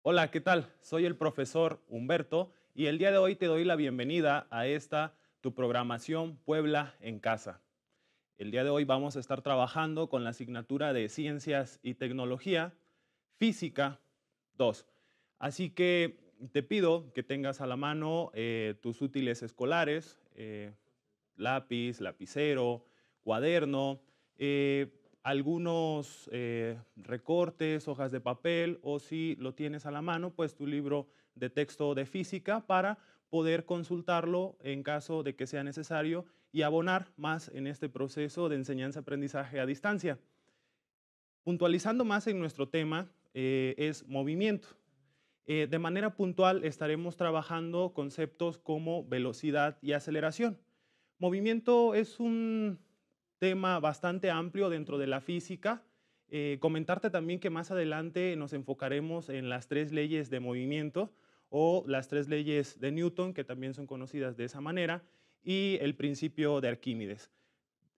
Hola, ¿qué tal? Soy el profesor Humberto y el día de hoy te doy la bienvenida a esta tu programación Puebla en Casa. El día de hoy vamos a estar trabajando con la asignatura de Ciencias y Tecnología, Física 2. Así que te pido que tengas a la mano tus útiles escolares, lápiz, lapicero, cuaderno, algunos recortes, hojas de papel o si lo tienes a la mano, pues tu libro de texto de física para poder consultarlo en caso de que sea necesario y abonar más en este proceso de enseñanza-aprendizaje a distancia. Puntualizando más en nuestro tema es movimiento. De manera puntual estaremos trabajando conceptos como velocidad y aceleración. Movimiento es un tema bastante amplio dentro de la física. Comentarte también que más adelante nos enfocaremos en las 3 leyes de movimiento o las 3 leyes de Newton, que también son conocidas de esa manera, y el principio de Arquímedes.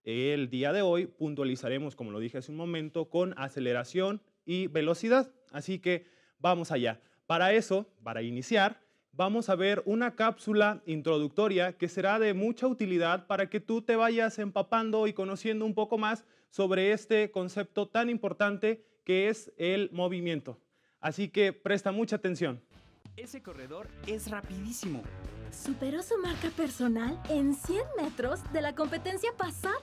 El día de hoy puntualizaremos, como lo dije hace un momento, con aceleración y velocidad. Así que vamos allá. Para eso, para iniciar, vamos a ver una cápsula introductoria que será de mucha utilidad para que tú te vayas empapando y conociendo un poco más sobre este concepto tan importante que es el movimiento. Así que presta mucha atención. Ese corredor es rapidísimo. Superó su marca personal en 100 metros de la competencia pasada.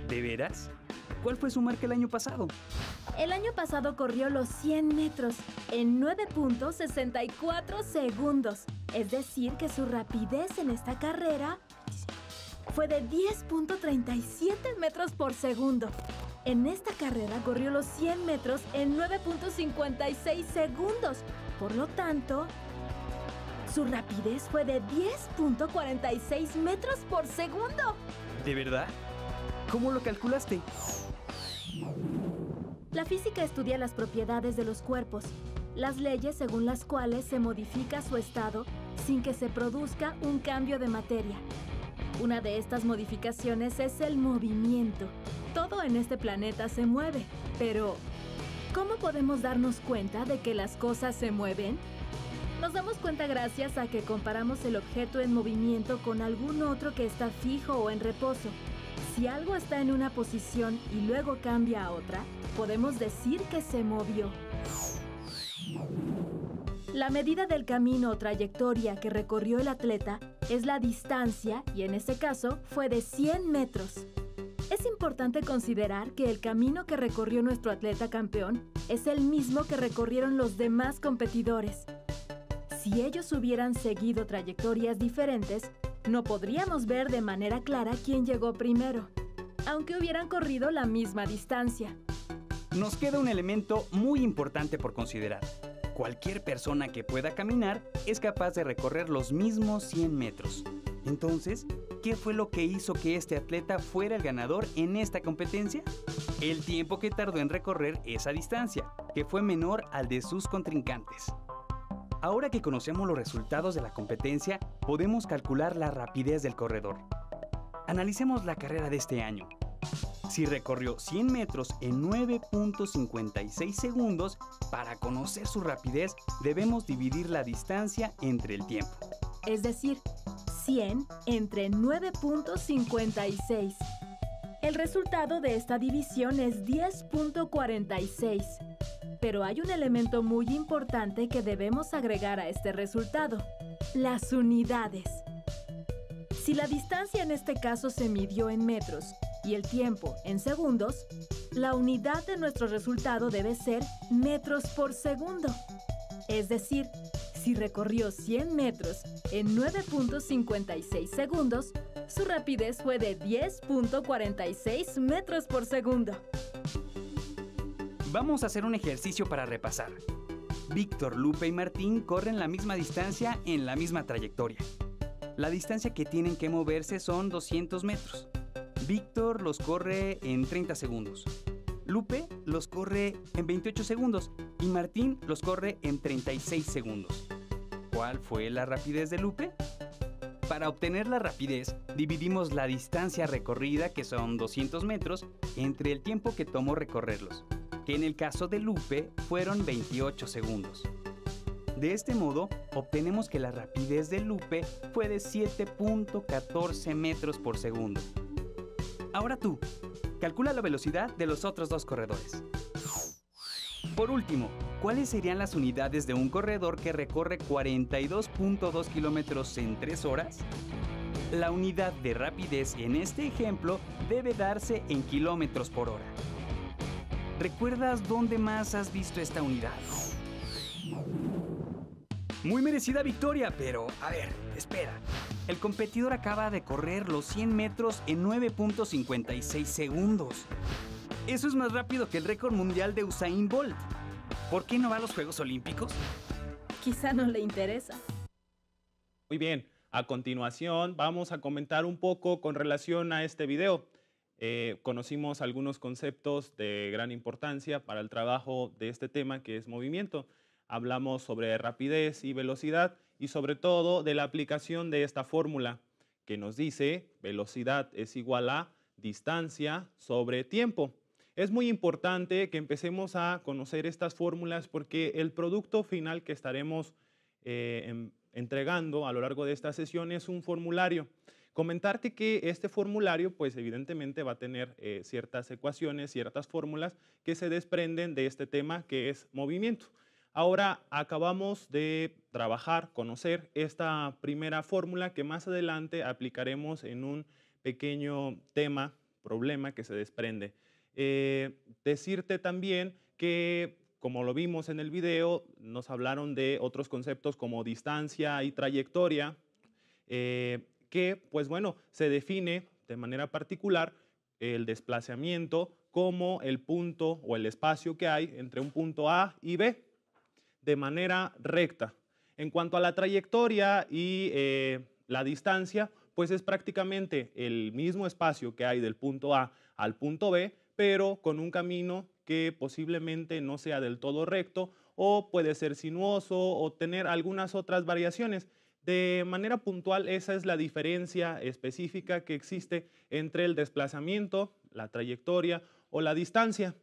¿De veras? ¿Cuál fue su marca el año pasado? El año pasado corrió los 100 metros en 9.64 segundos. Es decir, que su rapidez en esta carrera fue de 10.37 metros por segundo. En esta carrera corrió los 100 metros en 9.56 segundos. Por lo tanto, su rapidez fue de 10.46 metros por segundo. ¿De verdad? ¿Cómo lo calculaste? La física estudia las propiedades de los cuerpos, las leyes según las cuales se modifica su estado sin que se produzca un cambio de materia. Una de estas modificaciones es el movimiento. Todo en este planeta se mueve, pero ¿cómo podemos darnos cuenta de que las cosas se mueven? Nos damos cuenta gracias a que comparamos el objeto en movimiento con algún otro que está fijo o en reposo. Si algo está en una posición y luego cambia a otra, podemos decir que se movió. La medida del camino o trayectoria que recorrió el atleta es la distancia y en este caso fue de 100 metros. Es importante considerar que el camino que recorrió nuestro atleta campeón es el mismo que recorrieron los demás competidores. Si ellos hubieran seguido trayectorias diferentes, no podríamos ver de manera clara quién llegó primero, aunque hubieran corrido la misma distancia. Nos queda un elemento muy importante por considerar. Cualquier persona que pueda caminar es capaz de recorrer los mismos 100 metros. Entonces, ¿qué fue lo que hizo que este atleta fuera el ganador en esta competencia? El tiempo que tardó en recorrer esa distancia, que fue menor al de sus contrincantes. Ahora que conocemos los resultados de la competencia, podemos calcular la rapidez del corredor. Analicemos la carrera de este año. Si recorrió 100 metros en 9.56 segundos, para conocer su rapidez debemos dividir la distancia entre el tiempo. Es decir, 100 entre 9.56. El resultado de esta división es 10.46. Pero hay un elemento muy importante que debemos agregar a este resultado: las unidades. Si la distancia en este caso se midió en metros y el tiempo en segundos, la unidad de nuestro resultado debe ser metros por segundo. Es decir, si recorrió 100 metros en 9.56 segundos, su rapidez fue de 10.46 metros por segundo. Vamos a hacer un ejercicio para repasar. Víctor, Lupe y Martín corren la misma distancia en la misma trayectoria. La distancia que tienen que moverse son 200 metros. Víctor los corre en 30 segundos. Lupe los corre en 28 segundos y Martín los corre en 36 segundos. ¿Cuál fue la rapidez de Lupe? Para obtener la rapidez, dividimos la distancia recorrida, que son 200 metros, entre el tiempo que tomó recorrerlos, que en el caso de Lupe fueron 28 segundos. De este modo, obtenemos que la rapidez del Lupe fue de 7.14 metros por segundo. Ahora tú, calcula la velocidad de los otros dos corredores. Por último, ¿cuáles serían las unidades de un corredor que recorre 42.2 kilómetros en 3 horas? La unidad de rapidez en este ejemplo debe darse en kilómetros por hora. ¿Recuerdas dónde más has visto esta unidad? Muy merecida victoria, pero a ver, espera. El competidor acaba de correr los 100 metros en 9.56 segundos. Eso es más rápido que el récord mundial de Usain Bolt. ¿Por qué no va a los Juegos Olímpicos? Quizá no le interesa. Muy bien, a continuación vamos a comentar un poco con relación a este video. Conocimos algunos conceptos de gran importancia para el trabajo de este tema que es movimiento. Hablamos sobre rapidez y velocidad y sobre todo de la aplicación de esta fórmula que nos dice velocidad es igual a distancia sobre tiempo. Es muy importante que empecemos a conocer estas fórmulas porque el producto final que estaremos entregando a lo largo de esta sesión es un formulario. Comentarte que este formulario, pues evidentemente va a tener ciertas ecuaciones, ciertas fórmulas que se desprenden de este tema que es movimiento. Ahora acabamos de trabajar, conocer esta primera fórmula que más adelante aplicaremos en un pequeño tema, problema que se desprende. Decirte también que, como lo vimos en el video, nos hablaron de otros conceptos como distancia y trayectoria, que, pues bueno, se define de manera particular el desplazamiento como el punto o el espacio que hay entre un punto A y B de manera recta. En cuanto a la trayectoria y la distancia, pues es prácticamente el mismo espacio que hay del punto A al punto B, pero con un camino que posiblemente no sea del todo recto o puede ser sinuoso o tener algunas otras variaciones. De manera puntual, esa es la diferencia específica que existe entre el desplazamiento, la trayectoria o la distancia.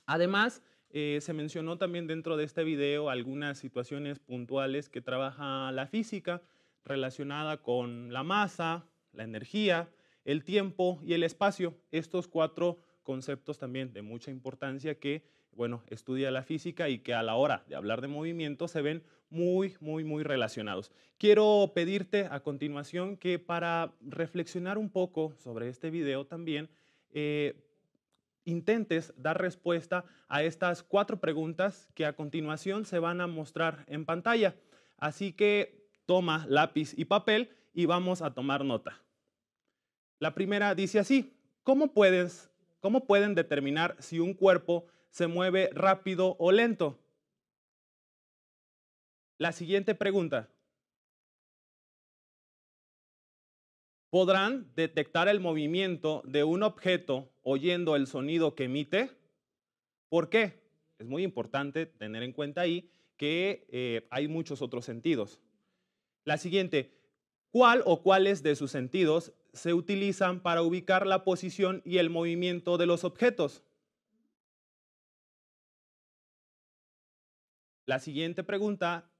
Además, se mencionó también dentro de este video algunas situaciones puntuales que trabaja la física relacionada con la masa, la energía, el tiempo y el espacio. Estos 4 conceptos también de mucha importancia que, bueno, estudia la física y que a la hora de hablar de movimiento se ven muy relacionados. Quiero pedirte a continuación que para reflexionar un poco sobre este video también, intentes dar respuesta a estas 4 preguntas que a continuación se van a mostrar en pantalla. Así que toma lápiz y papel y vamos a tomar nota. La primera dice así: ¿Cómo pueden determinar si un cuerpo se mueve rápido o lento? La siguiente pregunta: ¿podrán detectar el movimiento de un objeto oyendo el sonido que emite? ¿Por qué? Es muy importante tener en cuenta ahí que hay muchos otros sentidos. La siguiente: ¿cuál o cuáles de sus sentidos se utilizan para ubicar la posición y el movimiento de los objetos? La siguiente pregunta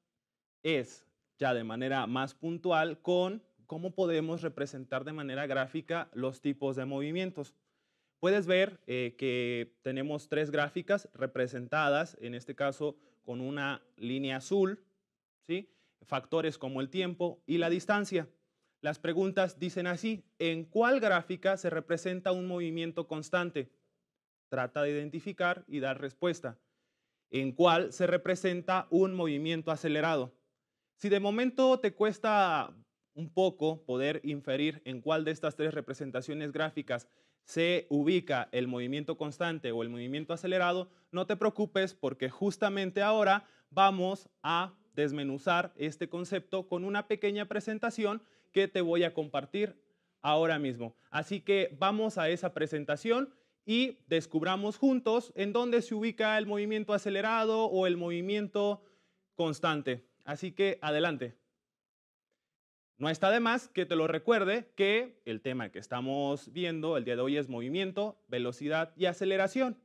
es ya de manera más puntual con cómo podemos representar de manera gráfica los tipos de movimientos. Puedes ver que tenemos 3 gráficas representadas, en este caso con una línea azul, ¿sí? Factores como el tiempo y la distancia. Las preguntas dicen así: ¿en cuál gráfica se representa un movimiento constante? Trata de identificar y dar respuesta. ¿En cuál se representa un movimiento acelerado? Si de momento te cuesta un poco poder inferir en cuál de estas 3 representaciones gráficas se ubica el movimiento constante o el movimiento acelerado, no te preocupes porque justamente ahora vamos a desmenuzar este concepto con una pequeña presentación que te voy a compartir ahora mismo. Así que vamos a esa presentación y descubramos juntos en dónde se ubica el movimiento acelerado o el movimiento constante. Así que adelante. No está de más que te lo recuerde que el tema que estamos viendo el día de hoy es movimiento, velocidad y aceleración.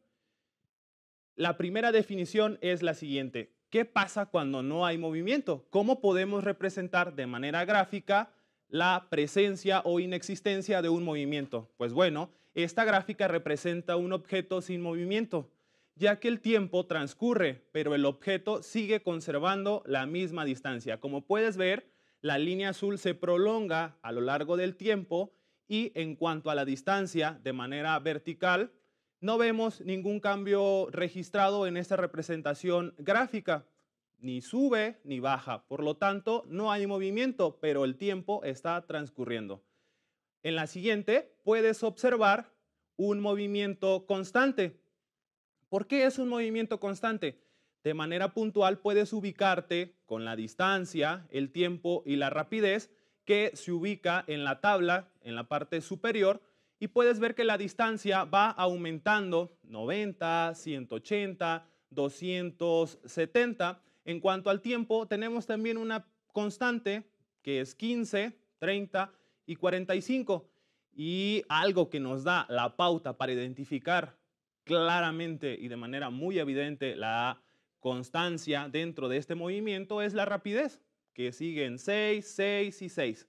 La primera definición es la siguiente: ¿qué pasa cuando no hay movimiento? ¿Cómo podemos representar de manera gráfica la presencia o inexistencia de un movimiento? Pues bueno, esta gráfica representa un objeto sin movimiento, ya que el tiempo transcurre, pero el objeto sigue conservando la misma distancia. Como puedes ver, la línea azul se prolonga a lo largo del tiempo y en cuanto a la distancia de manera vertical, no vemos ningún cambio registrado en esta representación gráfica, ni sube ni baja. Por lo tanto, no hay movimiento, pero el tiempo está transcurriendo. En la siguiente puedes observar un movimiento constante. ¿Por qué es un movimiento constante? De manera puntual puedes ubicarte con la distancia, el tiempo y la rapidez que se ubica en la tabla, en la parte superior, y puedes ver que la distancia va aumentando 90, 180, 270. En cuanto al tiempo, tenemos también una constante que es 15, 30 y 45. Y algo que nos da la pauta para identificar claramente y de manera muy evidente la constancia dentro de este movimiento es la rapidez, que sigue en 6, 6 y 6.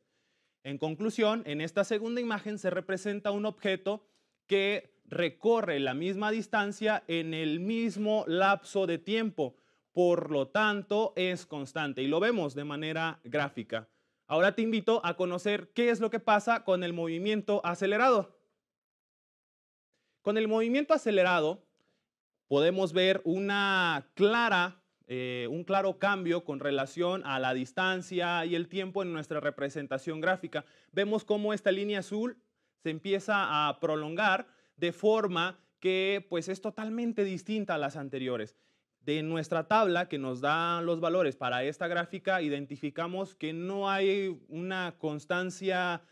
En conclusión, en esta segunda imagen se representa un objeto que recorre la misma distancia en el mismo lapso de tiempo, por lo tanto es constante y lo vemos de manera gráfica. Ahora te invito a conocer qué es lo que pasa con el movimiento acelerado. Con el movimiento acelerado podemos ver un claro cambio con relación a la distancia y el tiempo en nuestra representación gráfica. Vemos cómo esta línea azul se empieza a prolongar de forma que pues, es totalmente distinta a las anteriores. De nuestra tabla que nos da los valores para esta gráfica, identificamos que no hay una constancia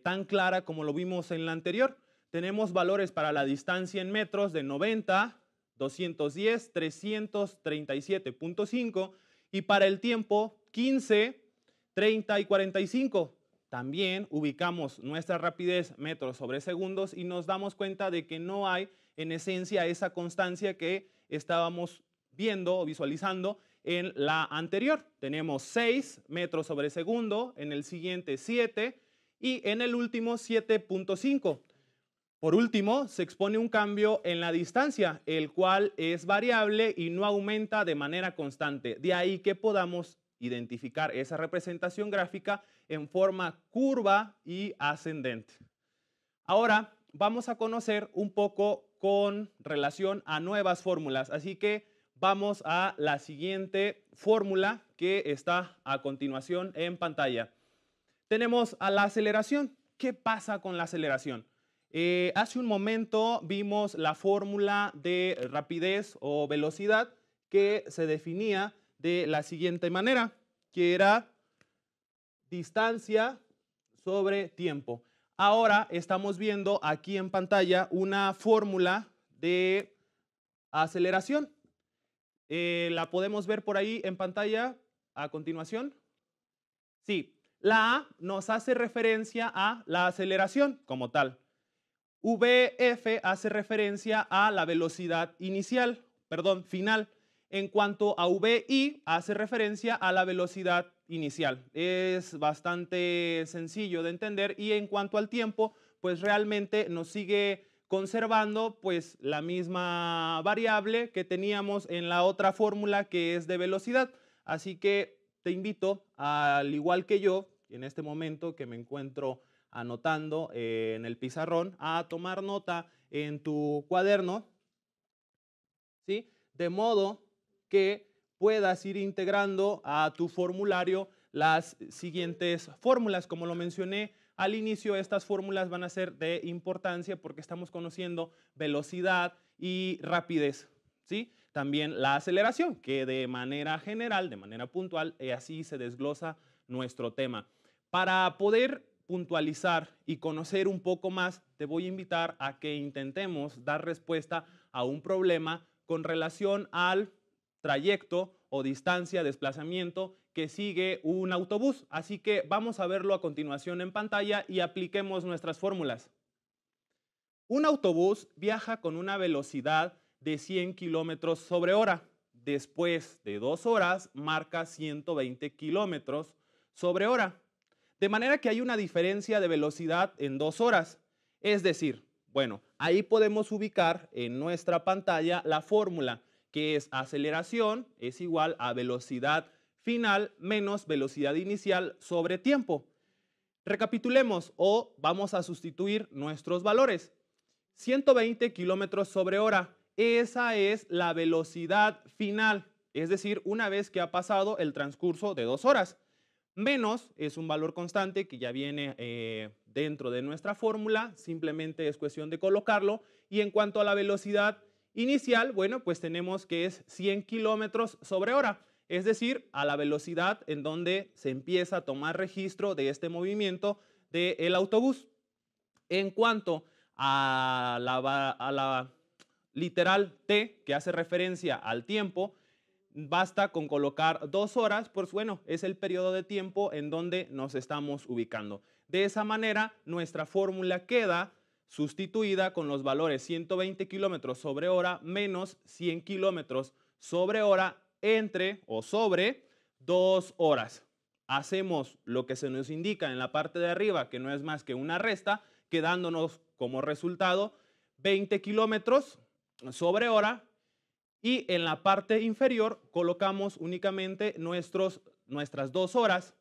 tan clara como lo vimos en la anterior. Tenemos valores para la distancia en metros de 90, 210, 337.5 y para el tiempo 15, 30 y 45. También ubicamos nuestra rapidez metros sobre segundos y nos damos cuenta de que no hay en esencia esa constancia que estábamos viendo o visualizando en la anterior. Tenemos 6 metros sobre segundo, en el siguiente 7 y en el último 7.5. Por último, se expone un cambio en la distancia, el cual es variable y no aumenta de manera constante. De ahí que podamos identificar esa representación gráfica en forma curva y ascendente. Ahora vamos a conocer un poco con relación a nuevas fórmulas, así que vamos a la siguiente fórmula que está a continuación en pantalla. Tenemos a la aceleración. ¿Qué pasa con la aceleración? Hace un momento vimos la fórmula de rapidez o velocidad que se definía de la siguiente manera, que era distancia sobre tiempo. Ahora estamos viendo aquí en pantalla una fórmula de aceleración. ¿La podemos ver por ahí en pantalla a continuación? Sí, la A nos hace referencia a la aceleración como tal. VF hace referencia a la velocidad final. En cuanto a VI, hace referencia a la velocidad inicial. Es bastante sencillo de entender y en cuanto al tiempo, pues realmente nos sigue conservando pues la misma variable que teníamos en la otra fórmula que es de velocidad. Así que te invito, al igual que yo, en este momento que me encuentro anotando en el pizarrón, a tomar nota en tu cuaderno, ¿sí? De modo que puedas ir integrando a tu formulario las siguientes fórmulas. Como lo mencioné al inicio, estas fórmulas van a ser de importancia porque estamos conociendo velocidad y rapidez, ¿sí? También la aceleración, que de manera general, de manera puntual, así se desglosa nuestro tema. Para poder puntualizar y conocer un poco más, te voy a invitar a que intentemos dar respuesta a un problema con relación al trayecto o distancia, desplazamiento que sigue un autobús. Así que vamos a verlo a continuación en pantalla y apliquemos nuestras fórmulas. Un autobús viaja con una velocidad de 100 kilómetros sobre hora después de 2 horas marca 120 kilómetros sobre hora. De manera que hay una diferencia de velocidad en 2 horas. Es decir, bueno, ahí podemos ubicar en nuestra pantalla la fórmula, que es aceleración es igual a velocidad final menos velocidad inicial sobre tiempo. Recapitulemos o vamos a sustituir nuestros valores. 120 kilómetros sobre hora, esa es la velocidad final, es decir, una vez que ha pasado el transcurso de 2 horas. Menos es un valor constante que ya viene dentro de nuestra fórmula, simplemente es cuestión de colocarlo. Y en cuanto a la velocidad inicial, bueno, pues tenemos que es 100 kilómetros sobre hora, es decir, a la velocidad en donde se empieza a tomar registro de este movimiento del autobús. En cuanto a la literal T, que hace referencia al tiempo, basta con colocar 2 horas, pues bueno, es el periodo de tiempo en donde nos estamos ubicando. De esa manera, nuestra fórmula queda sustituida con los valores 120 kilómetros sobre hora menos 100 kilómetros sobre hora entre o sobre 2 horas. Hacemos lo que se nos indica en la parte de arriba, que no es más que una resta, quedándonos como resultado 20 kilómetros sobre hora. Y en la parte inferior colocamos únicamente nuestras 2 horas.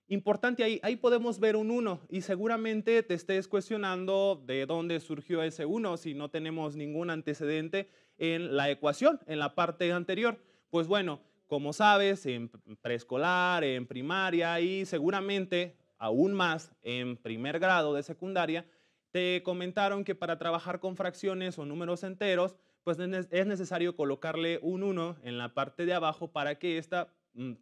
Importante ahí podemos ver un 1 y seguramente te estés cuestionando de dónde surgió ese 1 si no tenemos ningún antecedente en la ecuación, en la parte anterior. Pues bueno, como sabes, en preescolar, en primaria y seguramente aún más en primer grado de secundaria, te comentaron que para trabajar con fracciones o números enteros, pues es necesario colocarle un 1 en la parte de abajo para que ésta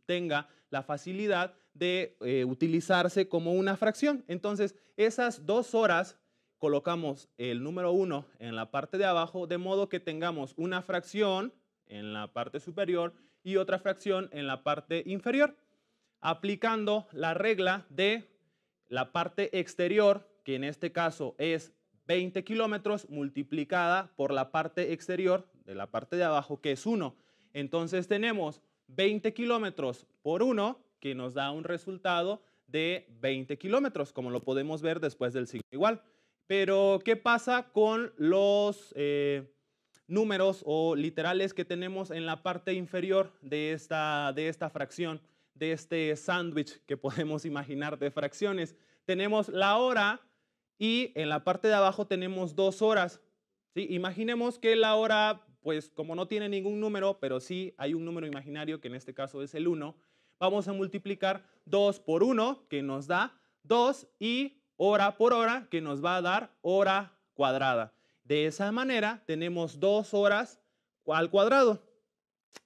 tenga la facilidad de utilizarse como una fracción. Entonces, esas 2 horas colocamos el número 1 en la parte de abajo, de modo que tengamos una fracción en la parte superior y otra fracción en la parte inferior, aplicando la regla de la parte exterior, que en este caso es 20 kilómetros multiplicada por la parte exterior de la parte de abajo, que es 1. Entonces tenemos 20 kilómetros por 1, que nos da un resultado de 20 kilómetros, como lo podemos ver después del signo igual. Pero, ¿qué pasa con los números o literales que tenemos en la parte inferior de esta fracción, de este sándwich que podemos imaginar de fracciones? Tenemos la hora y en la parte de abajo tenemos 2 horas. ¿Sí? Imaginemos que la hora, pues como no tiene ningún número, pero sí hay un número imaginario, que en este caso es el 1, vamos a multiplicar 2 por 1, que nos da 2, y hora por hora, que nos va a dar hora cuadrada. De esa manera tenemos 2 horas al cuadrado.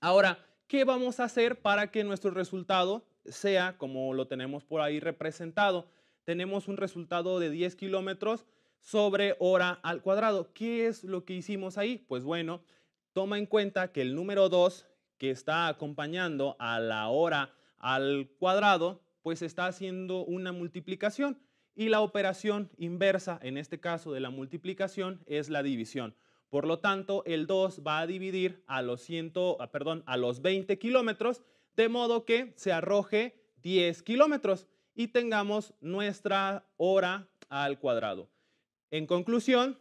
Ahora, ¿qué vamos a hacer para que nuestro resultado sea como lo tenemos por ahí representado? Tenemos un resultado de 10 kilómetros sobre hora al cuadrado. ¿Qué es lo que hicimos ahí? Pues bueno, toma en cuenta que el número 2, que está acompañando a la hora al cuadrado, pues está haciendo una multiplicación, y la operación inversa, en este caso de la multiplicación, es la división. Por lo tanto, el 2 va a dividir a los 20 kilómetros, de modo que se arroje 10 kilómetros y tengamos nuestra hora al cuadrado. En conclusión,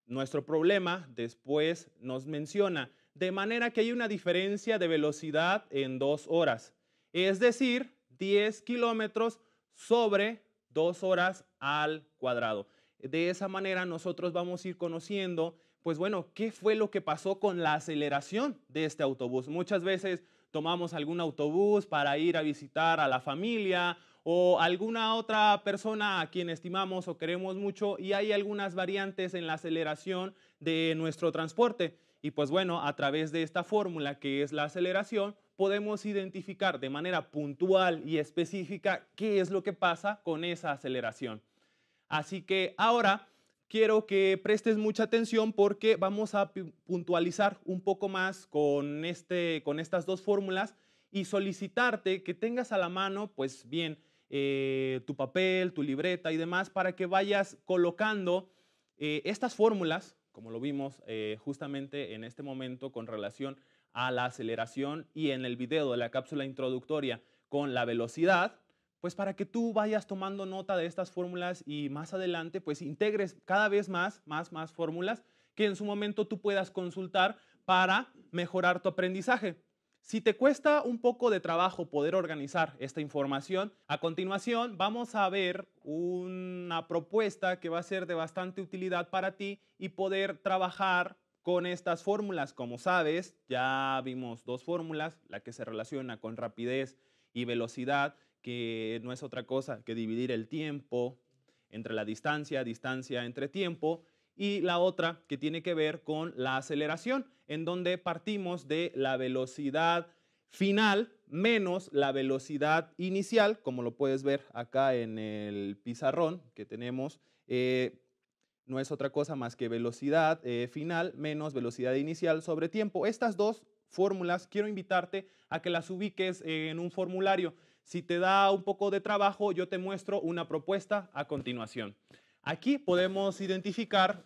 nuestro problema después nos menciona de manera que hay una diferencia de velocidad en 2 horas, es decir, 10 kilómetros sobre 2 horas al cuadrado. De esa manera nosotros vamos a ir conociendo, pues bueno, qué fue lo que pasó con la aceleración de este autobús. Muchas veces tomamos algún autobús para ir a visitar a la familia o alguna otra persona a quien estimamos o queremos mucho, y hay algunas variantes en la aceleración de nuestro transporte. Y pues bueno, a través de esta fórmula que es la aceleración, podemos identificar de manera puntual y específica qué es lo que pasa con esa aceleración. Así que ahora quiero que prestes mucha atención porque vamos a puntualizar un poco más con estas 2 fórmulas y solicitarte que tengas a la mano, pues bien, tu papel, tu libreta y demás, para que vayas colocando estas fórmulas, como lo vimos justamente en este momento con relación a la aceleración y en el video de la cápsula introductoria con la velocidad, pues para que tú vayas tomando nota de estas fórmulas y más adelante pues integres cada vez más fórmulas que en su momento tú puedas consultar para mejorar tu aprendizaje. Si te cuesta un poco de trabajo poder organizar esta información, a continuación vamos a ver una propuesta que va a ser de bastante utilidad para ti y poder trabajar con estas fórmulas. Como sabes, ya vimos dos fórmulas, la que se relaciona con rapidez y velocidad, que no es otra cosa que dividir el tiempo entre la distancia entre tiempo, y la otra que tiene que ver con la aceleración, en donde partimos de la velocidad final menos la velocidad inicial, como lo puedes ver acá en el pizarrón que tenemos. No es otra cosa más que velocidad final menos velocidad inicial sobre tiempo. Estas dos fórmulas quiero invitarte a que las ubiques en un formulario. Si te da un poco de trabajo, yo te muestro una propuesta a continuación. Aquí podemos identificar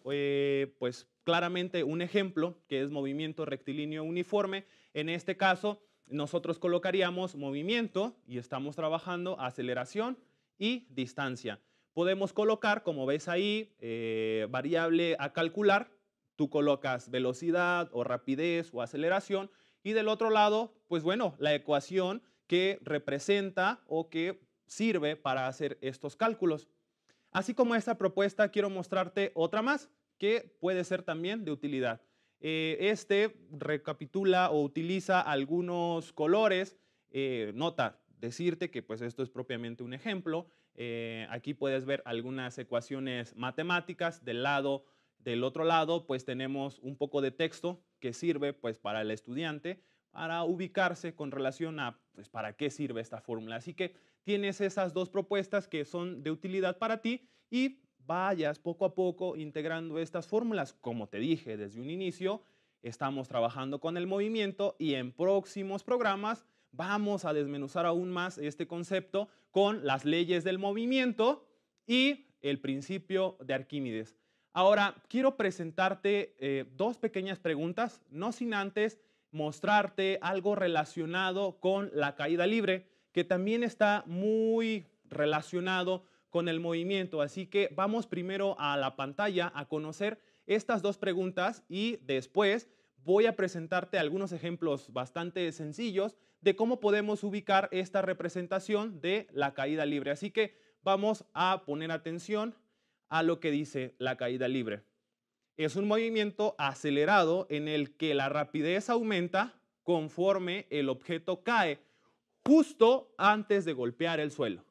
pues claramente un ejemplo que es movimiento rectilíneo uniforme. En este caso, nosotros colocaríamos movimiento y estamos trabajando aceleración y distancia. Podemos colocar, como ves ahí, variable a calcular. Tú colocas velocidad o rapidez o aceleración y del otro lado, pues bueno, la ecuación que representa o que sirve para hacer estos cálculos. Así como esta propuesta, quiero mostrarte otra más que puede ser también de utilidad. Este recapitula o utiliza algunos colores. Nota, decirte que pues esto es propiamente un ejemplo. Aquí puedes ver algunas ecuaciones matemáticas. Del otro lado, pues tenemos un poco de texto que sirve pues para el estudiante para ubicarse con relación a pues, para qué sirve esta fórmula. Así que tienes esas dos propuestas que son de utilidad para ti y vayas poco a poco integrando estas fórmulas. Como te dije desde un inicio, estamos trabajando con el movimiento y en próximos programas vamos a desmenuzar aún más este concepto con las leyes del movimiento y el principio de Arquímedes. Ahora, quiero presentarte dos pequeñas preguntas, no sin antes mostrarte algo relacionado con la caída libre, que también está muy relacionado con el movimiento. Así que vamos primero a la pantalla a conocer estas dos preguntas y después voy a presentarte algunos ejemplos bastante sencillos de cómo podemos ubicar esta representación de la caída libre. Así que vamos a poner atención a lo que dice la caída libre. Es un movimiento acelerado en el que la rapidez aumenta conforme el objeto cae, justo antes de golpear el suelo.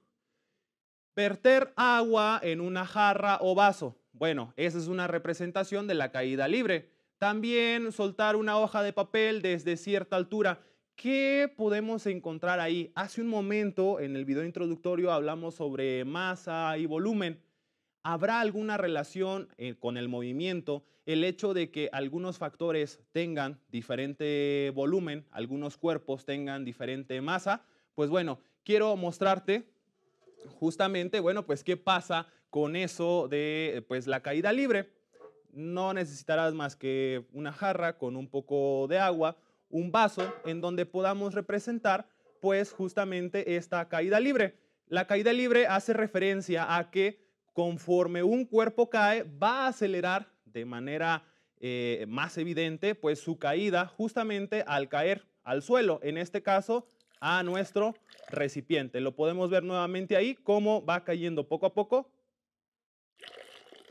Verter agua en una jarra o vaso. Bueno, esa es una representación de la caída libre. También soltar una hoja de papel desde cierta altura. ¿Qué podemos encontrar ahí? Hace un momento en el video introductorio hablamos sobre masa y volumen. ¿Habrá alguna relación con el movimiento? El hecho de que algunos factores tengan diferente volumen, algunos cuerpos tengan diferente masa, pues bueno, quiero mostrarte justamente, bueno, pues qué pasa con eso de pues la caída libre. No necesitarás más que una jarra con un poco de agua, un vaso en donde podamos representar pues justamente esta caída libre. La caída libre hace referencia a que conforme un cuerpo cae, va a acelerar de manera más evidente pues su caída justamente al caer al suelo, en este caso a nuestro recipiente. Lo podemos ver nuevamente ahí, cómo va cayendo poco a poco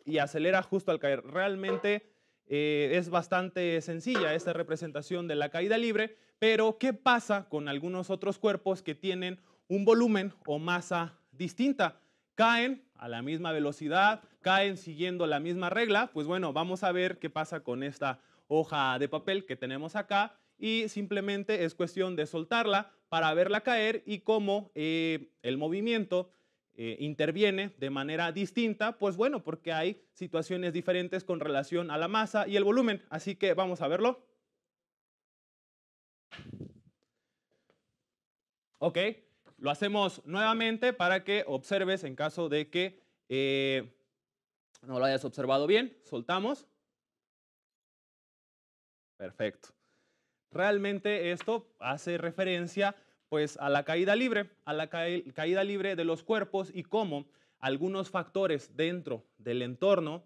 y acelera justo al caer. Realmente es bastante sencilla esta representación de la caída libre, pero ¿qué pasa con algunos otros cuerpos que tienen un volumen o masa distinta? Caen a la misma velocidad, caen siguiendo la misma regla. Pues bueno, vamos a ver qué pasa con esta hoja de papel que tenemos acá y simplemente es cuestión de soltarla para verla caer y cómo el movimiento interviene de manera distinta, pues bueno, porque hay situaciones diferentes con relación a la masa y el volumen. Así que vamos a verlo. Ok. Lo hacemos nuevamente para que observes en caso de que no lo hayas observado bien. Soltamos. Perfecto. Realmente esto hace referencia pues a la caída libre, caída libre de los cuerpos y cómo algunos factores dentro del entorno,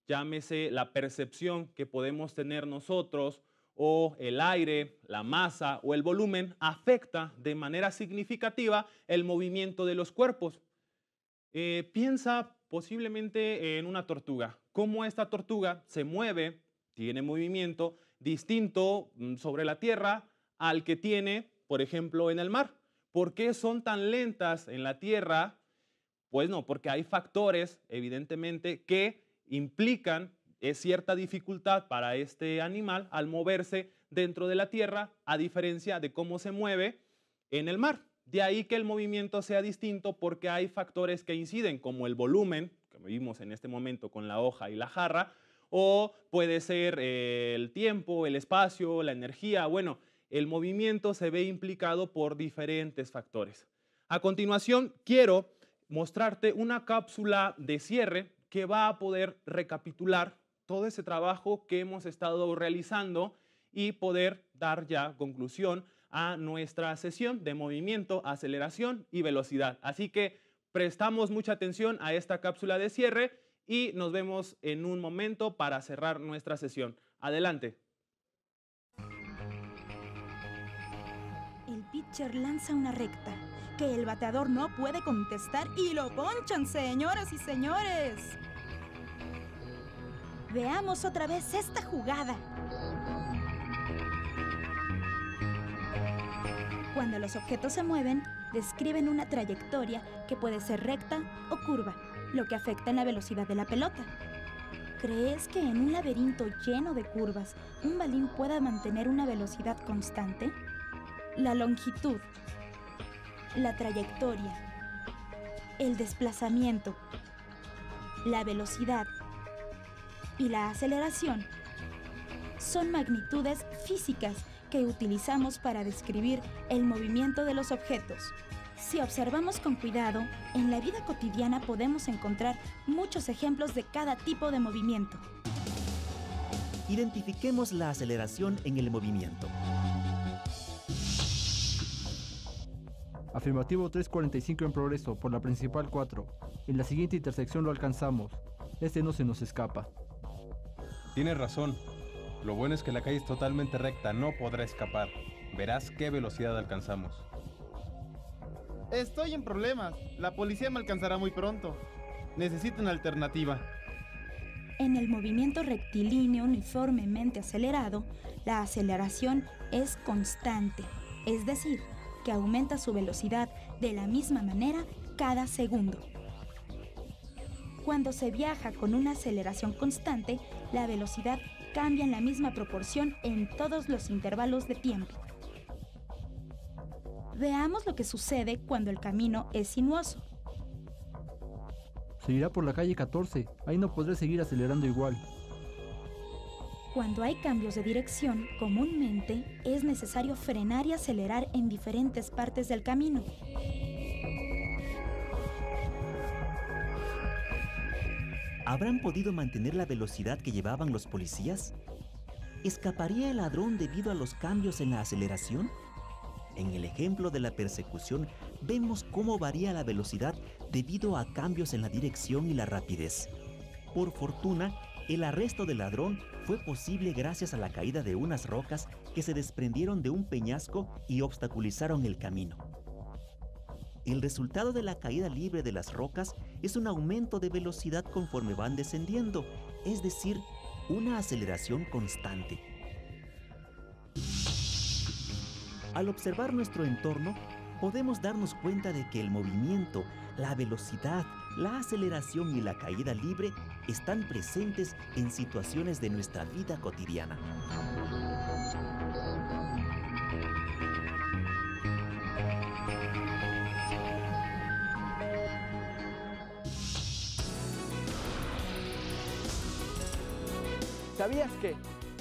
llámese la percepción que podemos tener nosotros o el aire, la masa o el volumen, afecta de manera significativa el movimiento de los cuerpos. Piensa posiblemente en una tortuga, cómo esta tortuga se mueve, tiene movimiento distinto sobre la tierra al que tiene, por ejemplo, en el mar. ¿Por qué son tan lentas en la tierra? Pues no, porque hay factores, evidentemente, que implican cierta dificultad para este animal al moverse dentro de la tierra, a diferencia de cómo se mueve en el mar. De ahí que el movimiento sea distinto porque hay factores que inciden, como el volumen, que vimos en este momento con la hoja y la jarra, o puede ser el tiempo, el espacio, la energía. Bueno, el movimiento se ve implicado por diferentes factores. A continuación, quiero mostrarte una cápsula de cierre que va a poder recapitular todo ese trabajo que hemos estado realizando y poder dar ya conclusión a nuestra sesión de movimiento, aceleración y velocidad. Así que prestamos mucha atención a esta cápsula de cierre y nos vemos en un momento para cerrar nuestra sesión. Adelante. El pitcher lanza una recta que el bateador no puede contestar y lo ponchan, señoras y señores. Veamos otra vez esta jugada. Cuando los objetos se mueven, describen una trayectoria que puede ser recta o curva, lo que afecta en la velocidad de la pelota. ¿Crees que en un laberinto lleno de curvas, un balín pueda mantener una velocidad constante? La longitud, la trayectoria, el desplazamiento, la velocidad y la aceleración son magnitudes físicas que utilizamos para describir el movimiento de los objetos. Si observamos con cuidado, en la vida cotidiana podemos encontrar muchos ejemplos de cada tipo de movimiento. Identifiquemos la aceleración en el movimiento. Afirmativo 345 en progreso por la principal 4. En la siguiente intersección lo alcanzamos. Este no se nos escapa. Tienes razón. Lo bueno es que la calle es totalmente recta, no podrá escapar. Verás qué velocidad alcanzamos. Estoy en problemas. La policía me alcanzará muy pronto. Necesito una alternativa. En el movimiento rectilíneo uniformemente acelerado, la aceleración es constante, es decir, que aumenta su velocidad de la misma manera cada segundo. Cuando se viaja con una aceleración constante, la velocidad cambia en la misma proporción en todos los intervalos de tiempo. Veamos lo que sucede cuando el camino es sinuoso. Seguirá por la calle 14, ahí no podré seguir acelerando igual. Cuando hay cambios de dirección, comúnmente es necesario frenar y acelerar en diferentes partes del camino. ¿Habrán podido mantener la velocidad que llevaban los policías? ¿Escaparía el ladrón debido a los cambios en la aceleración? En el ejemplo de la persecución, vemos cómo varía la velocidad debido a cambios en la dirección y la rapidez. Por fortuna, el arresto del ladrón fue posible gracias a la caída de unas rocas que se desprendieron de un peñasco y obstaculizaron el camino. El resultado de la caída libre de las rocas es un aumento de velocidad conforme van descendiendo, es decir, una aceleración constante. Al observar nuestro entorno, podemos darnos cuenta de que el movimiento, la velocidad, la aceleración y la caída libre están presentes en situaciones de nuestra vida cotidiana. ¿Sabías que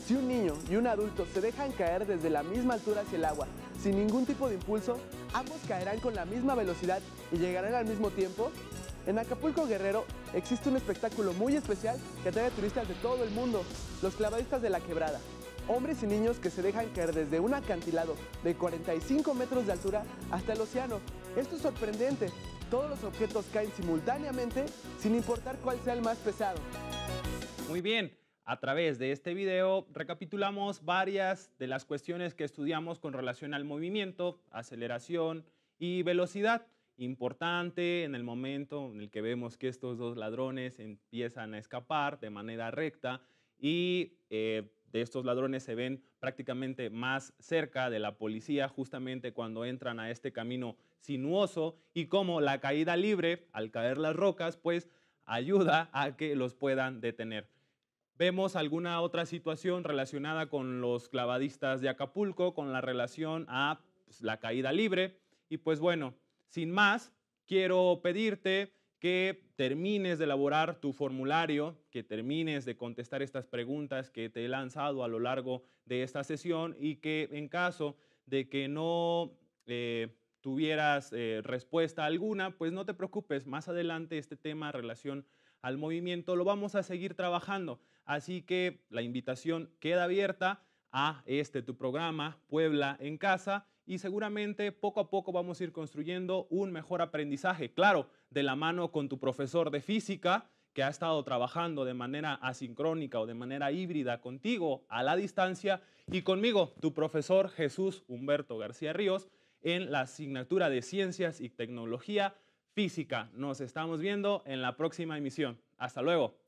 si un niño y un adulto se dejan caer desde la misma altura hacia el agua, sin ningún tipo de impulso, ambos caerán con la misma velocidad y llegarán al mismo tiempo? En Acapulco, Guerrero, existe un espectáculo muy especial que atrae a turistas de todo el mundo, los clavadistas de la Quebrada. Hombres y niños que se dejan caer desde un acantilado de 45 metros de altura hasta el océano. Esto es sorprendente. Todos los objetos caen simultáneamente sin importar cuál sea el más pesado. Muy bien. A través de este video recapitulamos varias de las cuestiones que estudiamos con relación al movimiento, aceleración y velocidad. Importante en el momento en el que vemos que estos dos ladrones empiezan a escapar de manera recta y de estos ladrones se ven prácticamente más cerca de la policía justamente cuando entran a este camino sinuoso y cómo la caída libre al caer las rocas pues ayuda a que los puedan detener. Vemos alguna otra situación relacionada con los clavadistas de Acapulco, con la relación a la caída libre. Y pues bueno, sin más, quiero pedirte que termines de elaborar tu formulario, que termines de contestar estas preguntas que te he lanzado a lo largo de esta sesión y que en caso de que no tuvieras respuesta alguna, pues no te preocupes, más adelante este tema en relación al movimiento lo vamos a seguir trabajando. Así que la invitación queda abierta a tu programa Puebla en Casa y seguramente poco a poco vamos a ir construyendo un mejor aprendizaje, claro, de la mano con tu profesor de física que ha estado trabajando de manera asincrónica o de manera híbrida contigo a la distancia y conmigo, tu profesor Jesús Humberto García Ríos en la asignatura de Ciencias y Tecnología Física. Nos estamos viendo en la próxima emisión. Hasta luego.